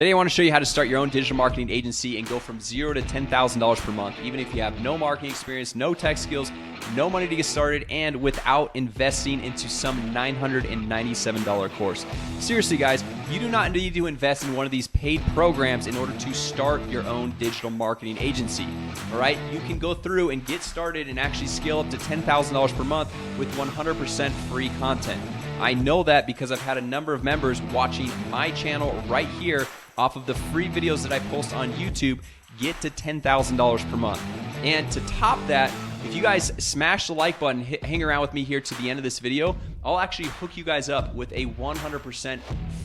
Today I want to show you how to start your own digital marketing agency and go from $0 to $10,000 per month, even if you have no marketing experience, no tech skills, no money to get started, and without investing into some $997 course. Seriously, guys, you do not need to invest in one of these paid programs in order to start your own digital marketing agency. All right, you can go through and get started and actually scale up to $10,000 per month with 100% free content. I know that because I've had a number of members watching my channel right here off of the free videos that I post on YouTube get to $10,000 per month. And to top that, if you guys smash the like button, hang around with me here to the end of this video, I'll actually hook you guys up with a 100%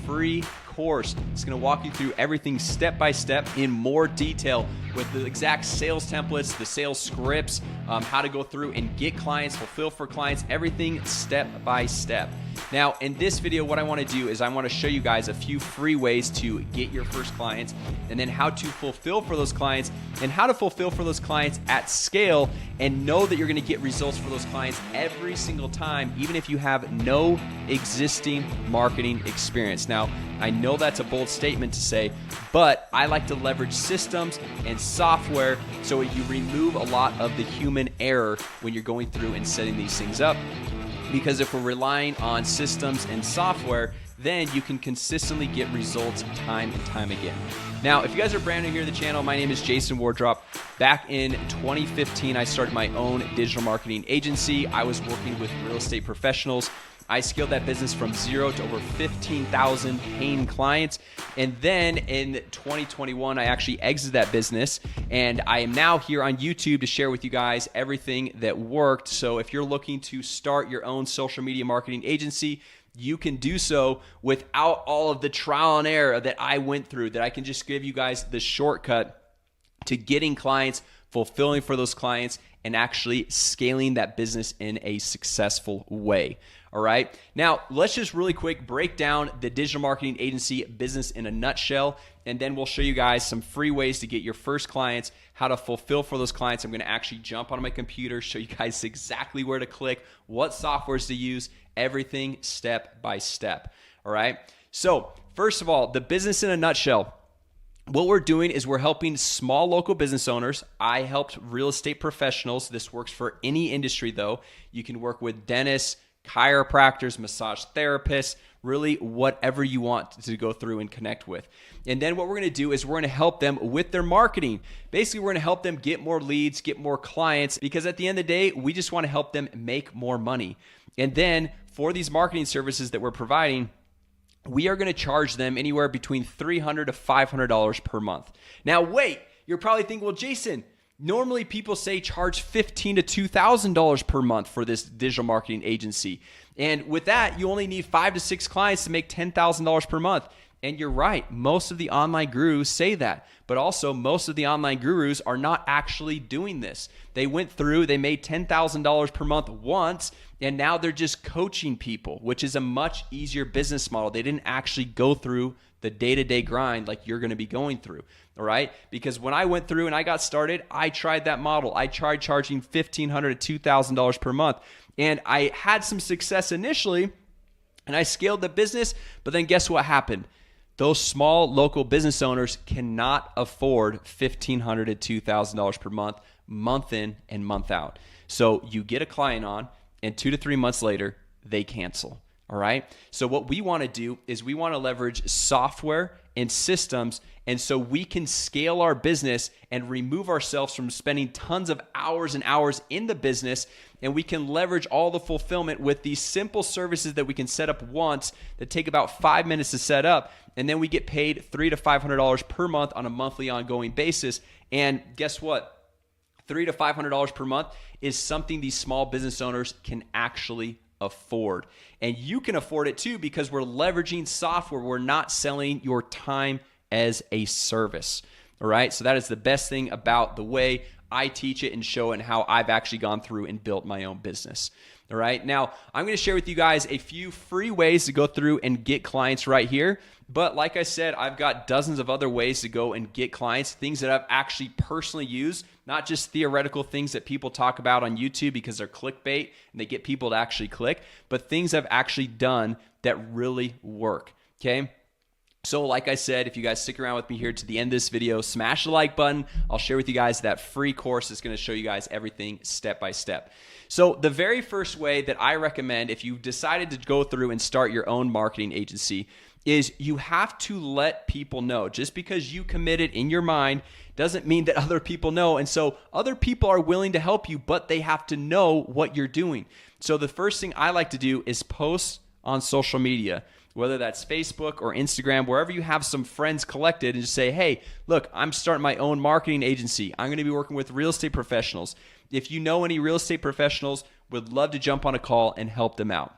free course. It's going to walk you through everything step by step in more detail with the exact sales templates, the sales scripts, how to go through and get clients, fulfill for clients, everything step by step. Now, in this video, what I want to do is I want to show you guys a few free ways to get your first clients, and then how to fulfill for those clients, and how to fulfill for those clients at scale and know that you're going to get results for those clients every single time, even if you have no existing marketing experience. Now, I know that's a bold statement to say, but I like to leverage systems and software so you remove a lot of the human error when you're going through and setting these things up. Because if we're relying on systems and software, then you can consistently get results time and time again. Now, if you guys are brand new here to the channel, my name is Jason Wardrop. Back in 2015, I started my own digital marketing agency. I was working with real estate professionals. I scaled that business from 0 to over 15,000 paying clients. And then in 2021, I actually exited that business. And I am now here on YouTube to share with you guys everything that worked. So if you're looking to start your own social media marketing agency, you can do so without all of the trial and error that I went through, that I can just give you guys the shortcut to getting clients, fulfilling for those clients, and actually scaling that business in a successful way. All right. Now, let's just really quick break down the digital marketing agency business in a nutshell, and then we'll show you guys some free ways to get your first clients, how to fulfill for those clients. I'm going to actually jump on my computer, show you guys exactly where to click, what softwares to use, everything step by step. All right. So first of all, the business in a nutshell. What we're doing is we're helping small local business owners. I helped real estate professionals. This works for any industry though. You can work with dentists, chiropractors, massage therapists, really whatever you want to go through and connect with. And then what we're going to do is we're going to help them with their marketing. Basically, we're going to help them get more leads, get more clients, because at the end of the day, we just want to help them make more money. And then for these marketing services that we're providing, we are going to charge them anywhere between $300 to $500 per month. Now, wait, you're probably thinking, well, Jason, normally people say charge $1,500 to $2,000 per month for this digital marketing agency. And with that, you only need 5 to 6 clients to make $10,000 per month. And you're right, most of the online gurus say that, but also most of the online gurus are not actually doing this. They went through, they made $10,000 per month once, and now they're just coaching people, which is a much easier business model. They didn't actually go through the day-to-day grind like you're going to be going through, all right? Because when I went through and I got started, I tried that model. I tried charging $1,500 to $2,000 per month, and I had some success initially, and I scaled the business, but then guess what happened? Those small local business owners cannot afford $1,500 to $2,000 per month in and month out. So you get a client on, and 2 to 3 months later, they cancel. All right. So what we want to do is we want to leverage software and systems, and so we can scale our business and remove ourselves from spending tons of hours and hours in the business, and we can leverage all the fulfillment with these simple services that we can set up once that take about 5 minutes to set up, and then we get paid $300 to $500 per month on a monthly ongoing basis. And guess what? $300 to $500 per month is something these small business owners can actually afford. And you can afford it too, because we're leveraging software. We're not selling your time as a service. All right. So that is the best thing about the way I teach it and show it, and how I've actually gone through and built my own business. All right. Now, I'm going to share with you guys a few free ways to go through and get clients right here. But like I said, I've got dozens of other ways to go and get clients, things that I've actually personally used, not just theoretical things that people talk about on YouTube because they're clickbait and they get people to actually click, but things I've actually done that really work. Okay. So like I said, if you guys stick around with me here to the end of this video, smash the like button. I'll share with you guys that free course that's going to show you guys everything step by step. So the very first way that I recommend if you've decided to go through and start your own marketing agency is you have to let people know. Just because you committed in your mind doesn't mean that other people know. And so other people are willing to help you, but they have to know what you're doing. So the first thing I like to do is post on social media, whether that's Facebook or Instagram, wherever you have some friends collected, and just say, hey, look, I'm starting my own marketing agency. I'm going to be working with real estate professionals. If you know any real estate professionals, would love to jump on a call and help them out.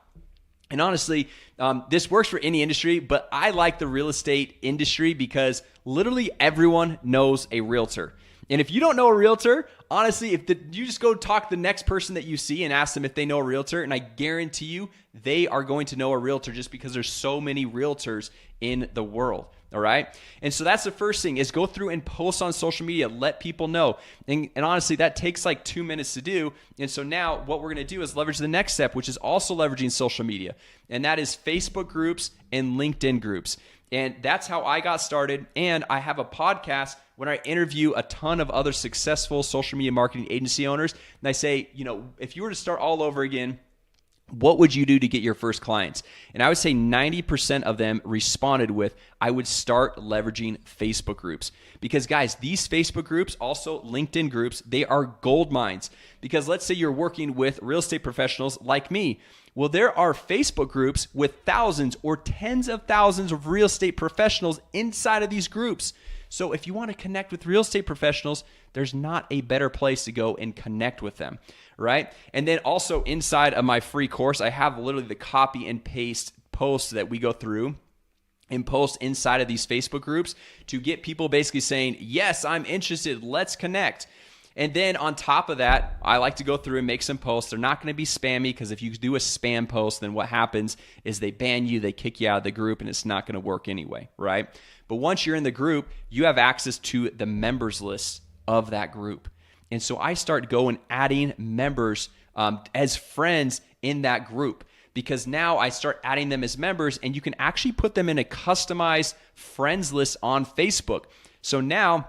And honestly, this works for any industry, but I like the real estate industry because literally everyone knows a realtor. And if you don't know a realtor, honestly, you just go talk to the next person that you see and ask them if they know a realtor, and I guarantee you they are going to know a realtor just because there's so many realtors in the world. All right. And so that's the first thing is go through and post on social media, let people know. And honestly, that takes like 2 minutes to do. And so now what we're going to do is leverage the next step, which is also leveraging social media. And that is Facebook groups and LinkedIn groups. And that's how I got started. And I have a podcast when I interview a ton of other successful social media marketing agency owners. And I say, if you were to start all over again, what would you do to get your first clients? And I would say 90% of them responded with, I would start leveraging Facebook groups. Because guys, these Facebook groups, also LinkedIn groups, they are gold mines. Because let's say you're working with real estate professionals like me. Well, there are Facebook groups with thousands or tens of thousands of real estate professionals inside of these groups. So if you want to connect with real estate professionals, there's not a better place to go and connect with them, right? And then also inside of my free course, I have literally the copy and paste posts that we go through and post inside of these Facebook groups to get people basically saying, yes, I'm interested, let's connect. And then on top of that, I like to go through and make some posts. They're not going to be spammy because if you do a spam post, then what happens is they ban you, they kick you out of the group, and it's not going to work anyway, right? But once you're in the group, you have access to the members list of that group. And so I start going adding members as friends in that group because now I start adding them as members and you can actually put them in a customized friends list on Facebook. So now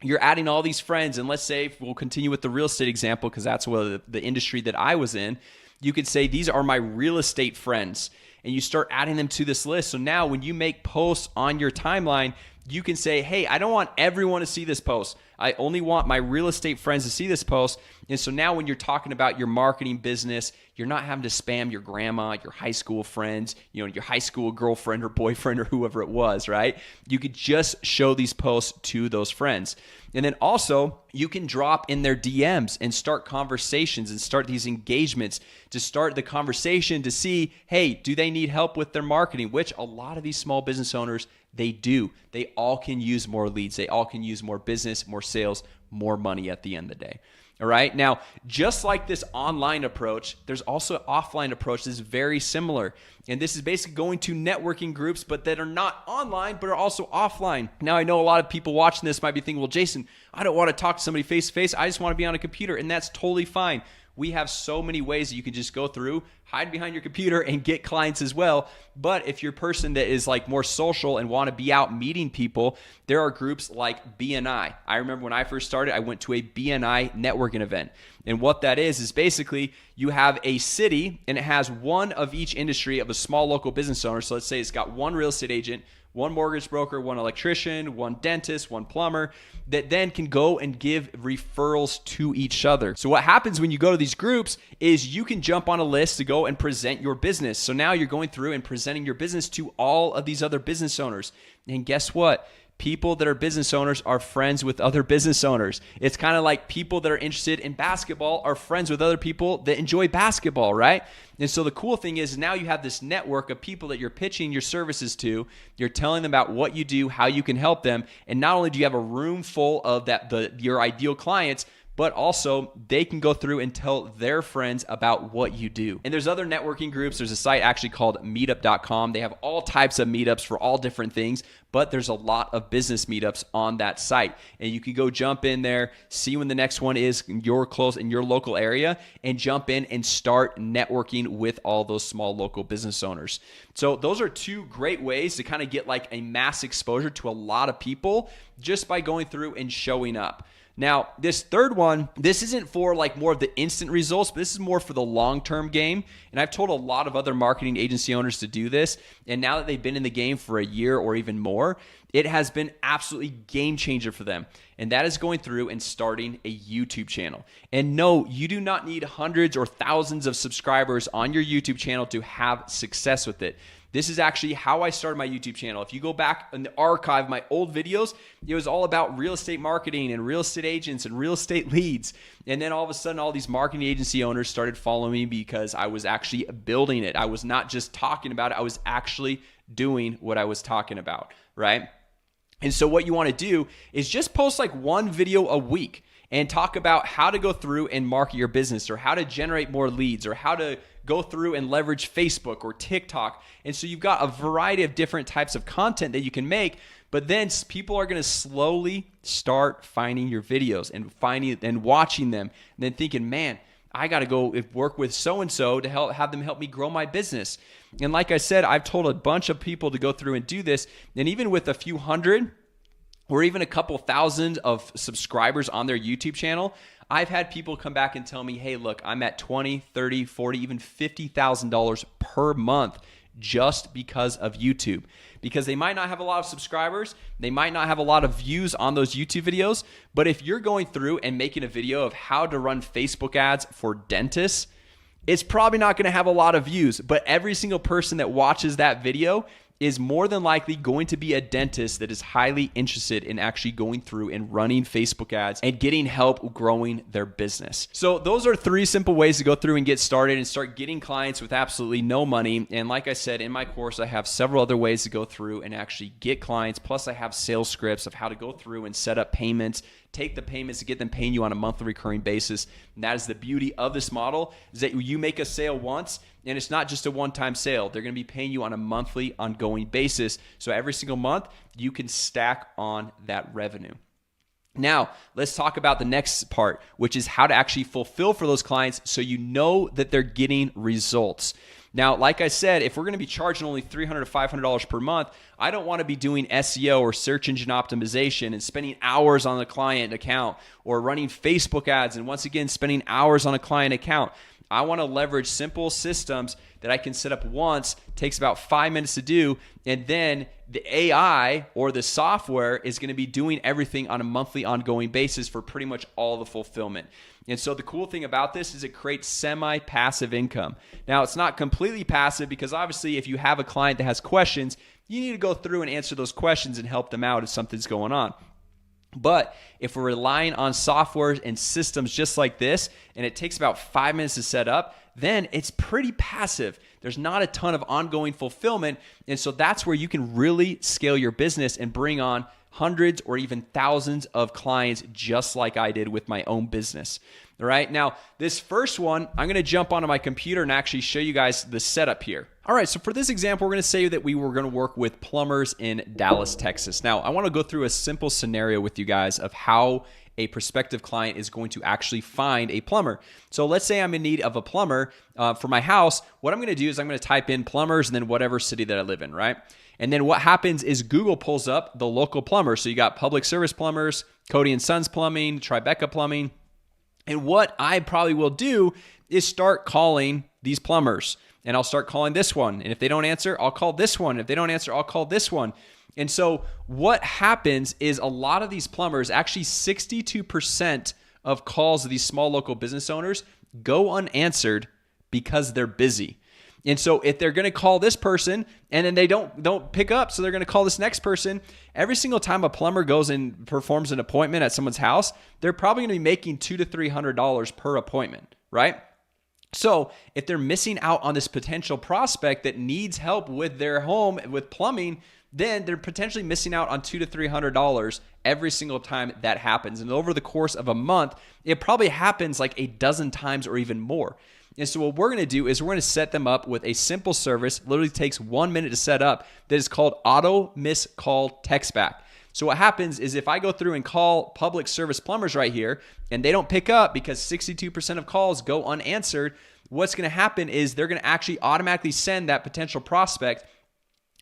you're adding all these friends, and let's say we'll continue with the real estate example because that's the industry that I was in. You could say these are my real estate friends, and you start adding them to this list. So now when you make posts on your timeline, you can say, hey, I don't want everyone to see this post. I only want my real estate friends to see this post. And so now when you're talking about your marketing business, you're not having to spam your grandma, your high school friends, your high school girlfriend or boyfriend or whoever it was, right? You could just show these posts to those friends. And then also you can drop in their DMs and start conversations and start these engagements to start the conversation to see, hey, do they need help with their marketing? Which a lot of these small business owners, they do. They all can use more leads. They all can use more business, more sales, more money at the end of the day. All right. Now, just like this online approach, there's also an offline approach that's very similar. And this is basically going to networking groups, but that are not online, but are also offline. Now, I know a lot of people watching this might be thinking, well, Jason, I don't want to talk to somebody face to face. I just want to be on a computer. And that's totally fine. We have so many ways that you can just go through, hide behind your computer and get clients as well. But if you're a person that is like more social and want to be out meeting people, there are groups like BNI. I remember when I first started, I went to a BNI networking event. And what that is basically you have a city and it has one of each industry of a small local business owner. So let's say it's got one real estate agent, one mortgage broker, one electrician, one dentist, one plumber that then can go and give referrals to each other. So what happens when you go to these groups is you can jump on a list to go and present your business. So now you're going through and presenting your business to all of these other business owners. And guess what? People that are business owners are friends with other business owners. It's kind of like people that are interested in basketball are friends with other people that enjoy basketball, right? And so the cool thing is now you have this network of people that you're pitching your services to. You're telling them about what you do, how you can help them. And not only do you have a room full of your ideal clients, but also they can go through and tell their friends about what you do. And there's other networking groups. There's a site actually called meetup.com. They have all types of meetups for all different things, but there's a lot of business meetups on that site. And you can go jump in there, see when the next one is in your local area, and jump in and start networking with all those small local business owners. So those are two great ways to kind of get like a mass exposure to a lot of people just by going through and showing up. Now, this third one, this isn't for like more of the instant results, but this is more for the long-term game. And I've told a lot of other marketing agency owners to do this. And now that they've been in the game for a year or even more, it has been absolutely game changer for them. And that is going through and starting a YouTube channel. And no, you do not need hundreds or thousands of subscribers on your YouTube channel to have success with it. This is actually how I started my YouTube channel. If you go back in the archive, my old videos, it was all about real estate marketing and real estate agents and real estate leads. And then all of a sudden, all these marketing agency owners started following me because I was actually building it. I was not just talking about it. I was actually doing what I was talking about, right? And so what you want to do is just post like one video a week and talk about how to go through and market your business, or how to generate more leads, or how to go through and leverage Facebook or TikTok. And so you've got a variety of different types of content that you can make, but then people are going to slowly start finding your videos and finding and watching them, and then thinking, man, I got to go work with so-and-so to have them help me grow my business. And like I said, I've told a bunch of people to go through and do this. And even with a few hundred or even a couple thousand of subscribers on their YouTube channel, I've had people come back and tell me, hey, look, I'm at $20, $30, $40, even $50,000 per month just because of YouTube. Because they might not have a lot of subscribers, they might not have a lot of views on those YouTube videos, but if you're going through and making a video of how to run Facebook ads for dentists, it's probably not going to have a lot of views, but every single person that watches that video is more than likely going to be a dentist that is highly interested in actually going through and running Facebook ads and getting help growing their business. So those are 3 simple ways to go through and get started and start getting clients with absolutely no money. And like I said, in my course, I have several other ways to go through and actually get clients. Plus I have sales scripts of how to go through and set up payments, take the payments to get them paying you on a monthly recurring basis. And that is the beauty of this model, is that you make a sale once and it's not just a one-time sale. They're going to be paying you on a monthly ongoing basis. So every single month you can stack on that revenue. Now, let's talk about the next part, which is how to actually fulfill for those clients so you know that they're getting results. Now, like I said, if we're going to be charging only $300 to $500 per month, I don't want to be doing SEO or search engine optimization and spending hours on the client account, or running Facebook ads and once again spending hours on a client account. I want to leverage simple systems that I can set up once, takes about 5 minutes to do, and then the AI or the software is going to be doing everything on a monthly ongoing basis for pretty much all the fulfillment. And so the cool thing about this is it creates semi-passive income. Now, it's not completely passive, because obviously if you have a client that has questions, you need to go through and answer those questions and help them out if something's going on. But if we're relying on software and systems just like this, and it takes about 5 minutes to set up, then it's pretty passive. There's not a ton of ongoing fulfillment. And so that's where you can really scale your business and bring on hundreds or even thousands of clients, just like I did with my own business. All right. Now, this first one, I'm going to jump onto my computer and actually show you guys the setup here. All right. So for this example, we're going to say that we were going to work with plumbers in Dallas, Texas. Now, I want to go through a simple scenario with you guys of how a prospective client is going to actually find a plumber. So let's say I'm in need of a plumber for my house. What I'm going to do is I'm going to type in plumbers and then whatever city that I live in, right? And then what happens is Google pulls up the local plumber. So you got Public Service Plumbers, Cody and Sons Plumbing, Tribeca Plumbing. And what I probably will do is start calling these plumbers. And I'll start calling this one. And if they don't answer, I'll call this one. If they don't answer, I'll call this one. And so what happens is a lot of these plumbers, actually 62% of calls of these small local business owners go unanswered because they're busy. And so if they're going to call this person and then they don't pick up, so they're going to call this next person, every single time a plumber goes and performs an appointment at someone's house, they're probably going to be making $200 to $300 per appointment, right? So if they're missing out on this potential prospect that needs help with their home, with plumbing, then they're potentially missing out on $200 to $300 every single time that happens. And over the course of a month, it probably happens like a dozen times or even more. And so what we're going to do is we're going to set them up with a simple service, literally takes 1 minute to set up, that is called auto miss call text back. So what happens is if I go through and call public service plumbers right here and they don't pick up because 62% of calls go unanswered, what's going to happen is they're going to actually automatically send that potential prospect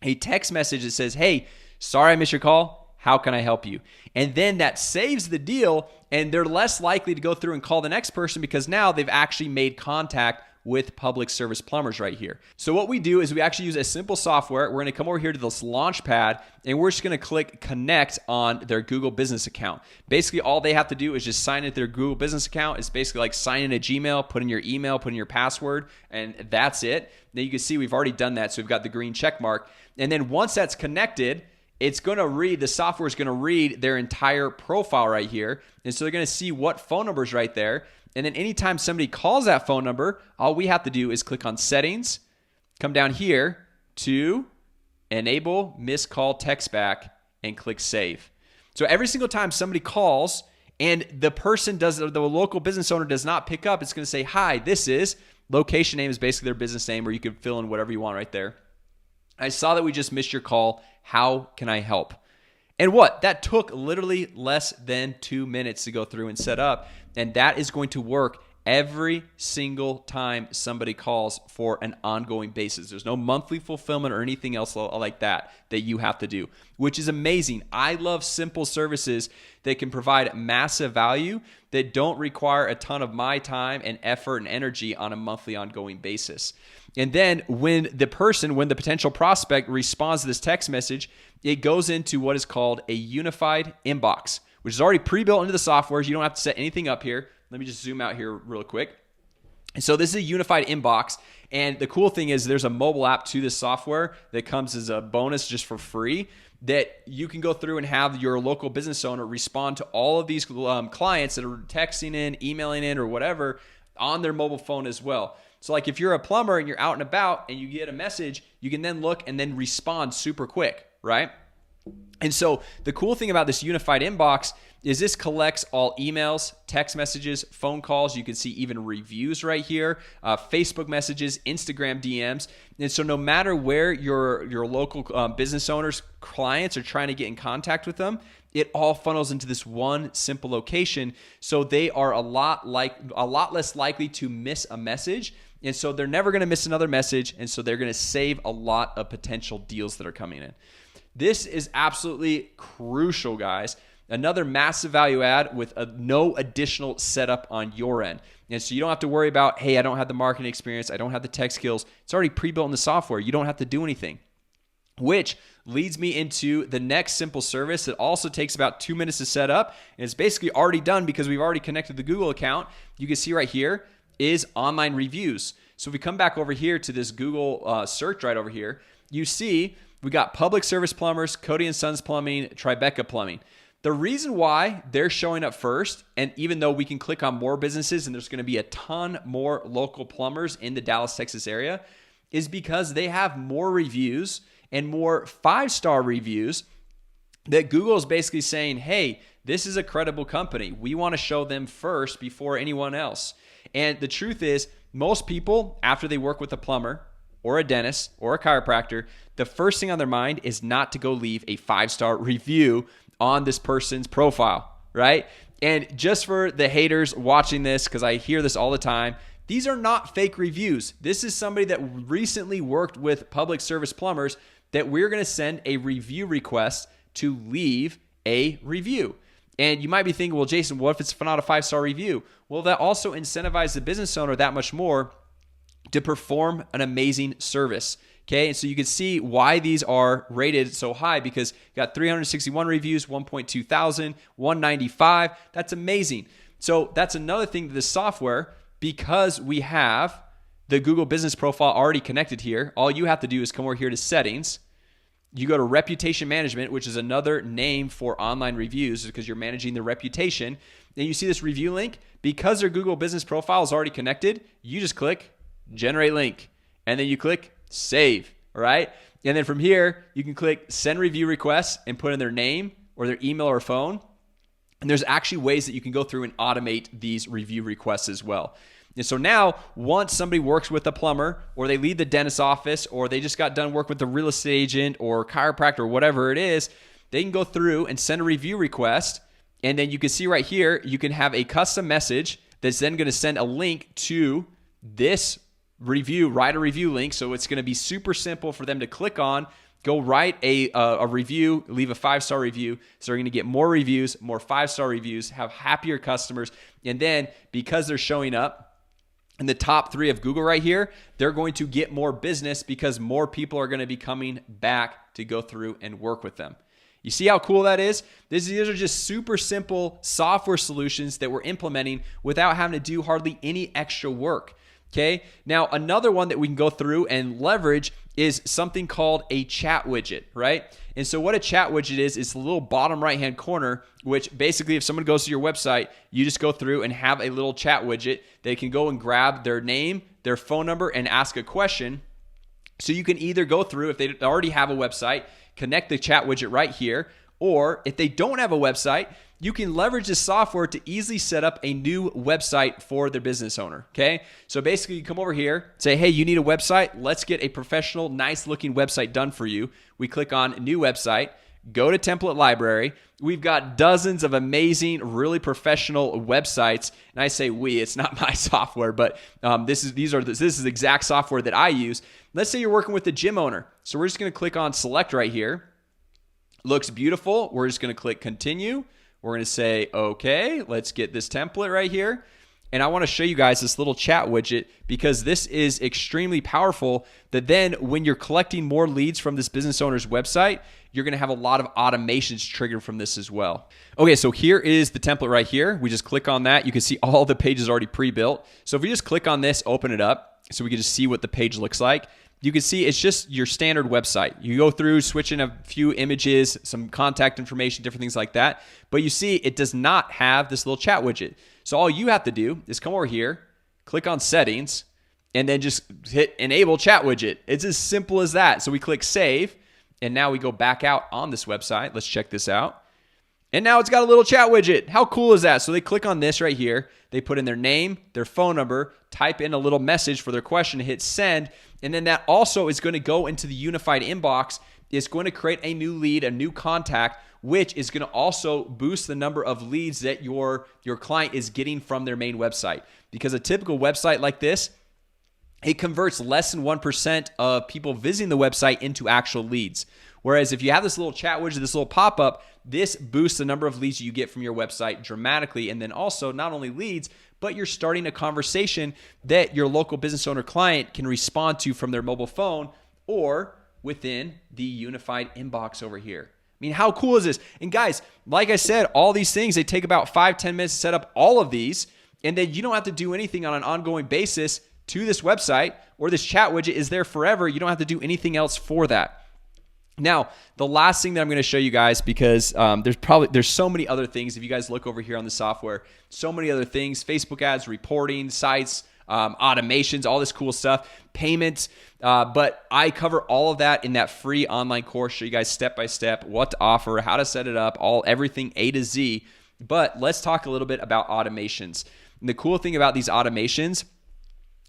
a text message that says, hey, sorry I missed your call. How can I help you? And then that saves the deal, and they're less likely to go through and call the next person because now they've actually made contact with public service plumbers right here. So what we do is we actually use a simple software. We're going to come over here to this launch pad, and we're just going to click connect on their Google business account. Basically, all they have to do is just sign into their Google business account. It's basically like sign in a Gmail, put in your email, put in your password, and that's it. Now you can see we've already done that. So we've got the green check mark. And then once that's connected, it's going to read, the software is going to read their entire profile right here. And so they're going to see what phone number is right there. And then anytime somebody calls that phone number, all we have to do is click on settings, come down here to enable missed call text back, and click save. So every single time somebody calls and the person does, the local business owner does not pick up, it's going to say, hi, this is, location name is basically their business name, or you can fill in whatever you want right there. I saw that we just missed your call. How can I help? And what? That took literally less than 2 minutes to go through and set up. And that is going to work every single time somebody calls for an ongoing basis. There's no monthly fulfillment or anything else like that you have to do, which is amazing. I love simple services that can provide massive value that don't require a ton of my time and effort and energy on a monthly ongoing basis. And then when the potential prospect responds to this text message, it goes into what is called a unified inbox, which is already pre-built into the software. You don't have to set anything up here. Let me just zoom out here real quick. And so this is a unified inbox. And the cool thing is there's a mobile app to this software that comes as a bonus just for free, that you can go through and have your local business owner respond to all of these clients that are texting in, emailing in, or whatever on their mobile phone as well. So like if you're a plumber and you're out and about and you get a message, you can then look and then respond super quick, right? And so the cool thing about this unified inbox is this collects all emails, text messages, phone calls. You can see even reviews right here, Facebook messages, Instagram DMs. And so no matter where your local business owners, clients are trying to get in contact with them, it all funnels into this one simple location. So they are a lot less likely to miss a message. And so they're never going to miss another message. And so they're going to save a lot of potential deals that are coming in. This is absolutely crucial, guys. Another massive value add with no additional setup on your end. And so you don't have to worry about, hey, I don't have the marketing experience. I don't have the tech skills. It's already pre-built in the software. You don't have to do anything. Which leads me into the next simple service that also takes about 2 minutes to set up. And it's basically already done because we've already connected the Google account. You can see right here is online reviews. So if we come back over here to this Google search right over here, you see we got Public Service Plumbers, Cody & Sons Plumbing, Tribeca Plumbing. The reason why they're showing up first, and even though we can click on more businesses and there's going to be a ton more local plumbers in the Dallas, Texas area, is because they have more reviews and more 5-star reviews that Google is basically saying, hey, this is a credible company. We want to show them first before anyone else. And the truth is, most people, after they work with a plumber or a dentist or a chiropractor, the first thing on their mind is not to go leave a 5-star review on this person's profile, right? And just for the haters watching this, because I hear this all the time, these are not fake reviews. This is somebody that recently worked with Public Service Plumbers that we're going to send a review request to leave a review. And you might be thinking, well, Jason, what if it's not a 5-star review? Well, that also incentivizes the business owner that much more to perform an amazing service. Okay, and so you can see why these are rated so high, because you got 361 reviews, 1.2 thousand, 195. That's amazing. So that's another thing to this software, because we have the Google business profile already connected here. All you have to do is come over here to settings. You go to reputation management, which is another name for online reviews because you're managing the reputation. Then you see this review link. Because their Google business profile is already connected, you just click generate link, and then you click save, All right. And then from here, you can click send review requests and put in their name or their email or phone. And there's actually ways that you can go through and automate these review requests as well. And so now, once somebody works with a plumber, or they leave the dentist's office, or they just got done work with the real estate agent or chiropractor or whatever it is, they can go through and send a review request. And then you can see right here, you can have a custom message that's then going to send a link to this review, write a review link. So it's going to be super simple for them to click on, go write a review, leave a 5-star review. So they're going to get more reviews, more 5-star reviews, have happier customers. And then because they're showing up in the top 3 of Google right here, they're going to get more business because more people are going to be coming back to go through and work with them. You see how cool that is? These are just super simple software solutions that we're implementing without having to do hardly any extra work. Okay. Now, another one that we can go through and leverage is something called a chat widget, right? And so what a chat widget is the little bottom right-hand corner, which basically if someone goes to your website, you just go through and have a little chat widget. They can go and grab their name, their phone number, and ask a question. So you can either go through, if they already have a website, connect the chat widget right here, or if they don't have a website, you can leverage this software to easily set up a new website for their business owner, okay? So basically you come over here, say, hey, you need a website? Let's get a professional, nice looking website done for you. We click on new website, go to template library. We've got dozens of amazing, really professional websites. And I say we, it's not my software, but this is the exact software that I use. Let's say you're working with a gym owner. So we're just gonna click on select right here. Looks beautiful. We're just gonna click continue. We're going to say, okay, let's get this template right here. And I want to show you guys this little chat widget because this is extremely powerful that then when you're collecting more leads from this business owner's website, you're going to have a lot of automations triggered from this as well. Okay, so here is the template right here. We just click on that. You can see all the pages already pre-built. So if we just click on this, open it up so we can just see what the page looks like. You can see it's just your standard website. You go through, switch in a few images, some contact information, different things like that. But you see it does not have this little chat widget. So all you have to do is come over here, click on settings, and then just hit enable chat widget. It's as simple as that. So we click save, and now we go back out on this website. Let's check this out. And now it's got a little chat widget. How cool is that? So they click on this right here. They put in their name, their phone number, type in a little message for their question, hit send. And then that also is going to go into the unified inbox. It's going to create a new lead, a new contact, which is going to also boost the number of leads that your client is getting from their main website. Because a typical website like this, it converts less than 1% of people visiting the website into actual leads. Whereas if you have this little chat widget, this little pop-up, this boosts the number of leads you get from your website dramatically. And then also not only leads, but you're starting a conversation that your local business owner client can respond to from their mobile phone or within the unified inbox over here. I mean, how cool is this? And guys, like I said, all these things, they take about 5-10 minutes to set up all of these. And then you don't have to do anything on an ongoing basis to this website, or this chat widget is there forever. You don't have to do anything else for that. Now, the last thing that I'm going to show you guys, because there's so many other things. If you guys look over here on the software, so many other things: Facebook ads, reporting, sites, automations, all this cool stuff, payments. But I cover all of that in that free online course. Show you guys step by step what to offer, how to set it up, everything A to Z. But let's talk a little bit about automations. And the cool thing about these automations,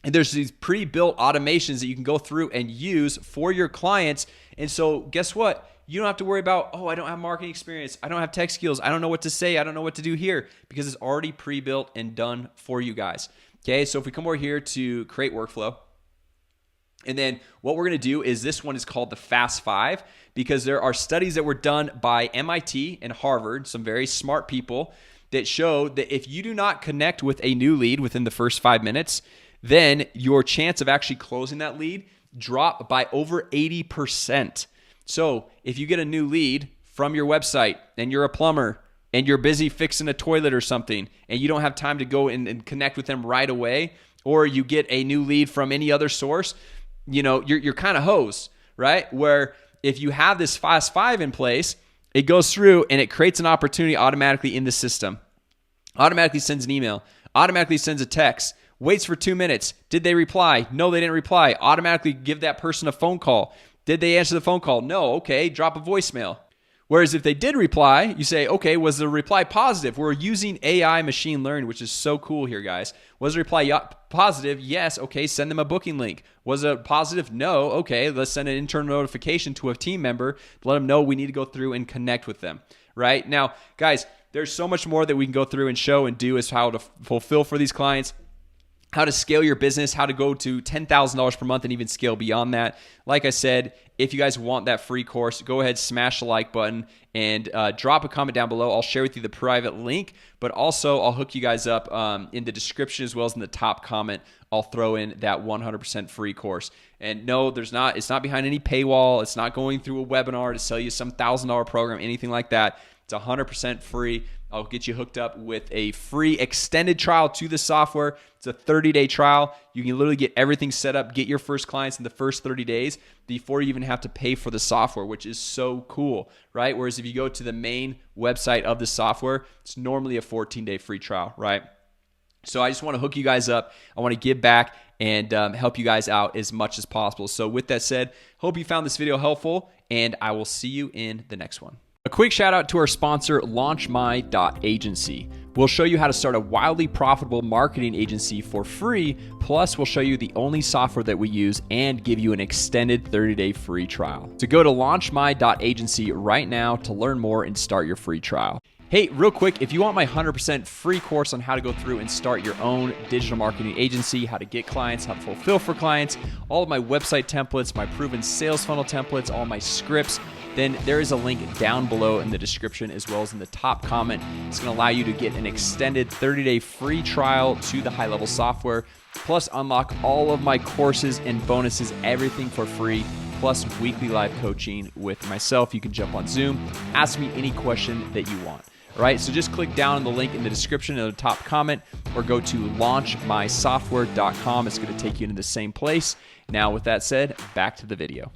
and there's these pre-built automations that you can go through and use for your clients. And so guess what? You don't have to worry about, I don't have marketing experience. I don't have tech skills. I don't know what to say. I don't know what to do here, because it's already pre-built and done for you guys. Okay, so if we come over here to create workflow, and then what we're going to do is, this one is called the Fast 5, because there are studies that were done by MIT and Harvard, some very smart people, that show that if you do not connect with a new lead within the first 5 minutes, then your chance of actually closing that lead drop by over 80%. So if you get a new lead from your website and you're a plumber and you're busy fixing a toilet or something and you don't have time to go and connect with them right away, or you get a new lead from any other source, you're kind of hosed, right? Where if you have this Fast 5 in place, it goes through and it creates an opportunity automatically in the system. Automatically sends an email, automatically sends a text, waits for 2 minutes. Did they reply? No, they didn't reply. Automatically give that person a phone call. Did they answer the phone call? No. Okay, drop a voicemail. Whereas if they did reply, you say, okay, was the reply positive? We're using AI machine learning, which is so cool here, guys. Was the reply positive? Yes. Okay, send them a booking link. Was it positive? No. Okay, let's send an internal notification to a team member to let them know we need to go through and connect with them, right? Now, guys, there's so much more that we can go through and show and do as how to fulfill for these clients, how to scale your business, how to go to $10,000 per month and even scale beyond that. Like I said, if you guys want that free course, go ahead, smash the like button, and drop a comment down below. I'll share with you the private link, but also I'll hook you guys up in the description as well as in the top comment. I'll throw in that 100% free course. And no, it's not behind any paywall. It's not going through a webinar to sell you some $1,000 program, anything like that. It's 100% free. I'll get you hooked up with a free extended trial to the software. It's a 30-day trial. You can literally get everything set up, get your first clients in the first 30 days before you even have to pay for the software, which is so cool, right? Whereas if you go to the main website of the software, it's normally a 14-day free trial, right? So I just want to hook you guys up. I want to give back and help you guys out as much as possible. So with that said, hope you found this video helpful, and I will see you in the next one. A quick shout out to our sponsor, launchmy.agency. We'll show you how to start a wildly profitable marketing agency for free. Plus, we'll show you the only software that we use and give you an extended 30-day free trial. So go to launchmy.agency right now to learn more and start your free trial. Hey, real quick, if you want my 100% free course on how to go through and start your own digital marketing agency, how to get clients, how to fulfill for clients, all of my website templates, my proven sales funnel templates, all my scripts, then there is a link down below in the description as well as in the top comment. It's going to allow you to get an extended 30-day free trial to the high-level software, plus unlock all of my courses and bonuses, everything for free, plus weekly live coaching with myself. You can jump on Zoom, ask me any question that you want. All right, so just click down on the link in the description in the top comment or go to launchmysoftware.com. It's going to take you into the same place. Now, with that said, back to the video.